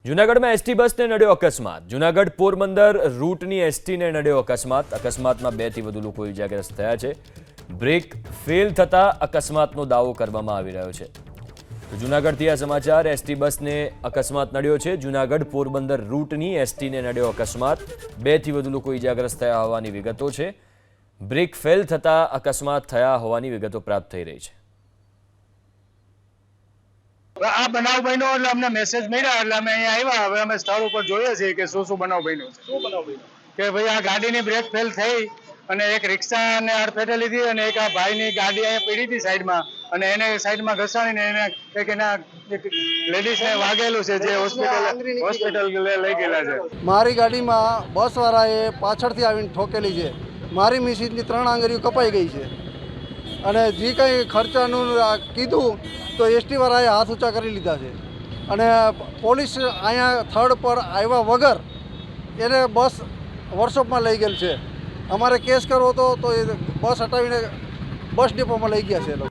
જૂનાગઢમાં એસટી બસને નડ્યો અકસ્માત। જૂનાગઢ પોરબંદર રૂટની એસટીને નડ્યો અકસ્માત। અકસ્માતમાં 2 થી વધુ લોકો ઇજાગ્રસ્ત થયા છે। બ્રેક ફેલ થતા અકસ્માતનો દાવો કરવામાં આવી રહ્યો છે। તો જૂનાગઢથી આ સમાચાર। એસટી બસને અકસ્માત નડ્યો છે। જૂનાગઢ પોરબંદર રૂટની એસટીને નડ્યો અકસ્માત। 2 થી વધુ લોકો ઇજાગ્રસ્ત થયા હોવાની વિગતો છે। બ્રેક ફેલ થતા અકસ્માત થયા હોવાની વિગતો પ્રાપ્ત થઈ રહી છે। આ બનાવ બન્યો એટલે અમને મેસેજ મળ્યા એટલે અમે અહીંયા આવ્યા। હવે અમે સ્થળ ઉપર જોઈએ છીએ કે શું બનાવ બન્યો છે। શું બનાવ બન્યો કે ભાઈ આ ગાડીની બ્રેક ફેલ થઈ અને એક રિક્ષાને અડફેટે લીધી અને એક આ ભાઈની ગાડી અહીંયા પડી હતી સાઈડમાં અને એને સાઈડમાં ઘસાડીને એને એક એના એક લેડીઝને વાગેલું છે જે હોસ્પિટલ લઈ ગયેલા છે। મારી ગાડીમાં બસવાળાએ પાછળથી આવીને ઠોકેલી છે। મારી મિસિસની 3 આંગળીઓ કપાઈ ગઈ છે અને જે કંઈ ખર્ચાનું કીધું તો એસટીવાળાએ હાથ ઊંચા કરી લીધા છે અને પોલીસ અહીંયા થર્ડ પર આવ્યા વગર એને બસ વર્કશોપમાં લઈ ગયેલ છે। અમારે કેસ કરવો હતો તો એ બસ હટાવીને બસ ડેપોમાં લઈ ગયા છે એ લોકો।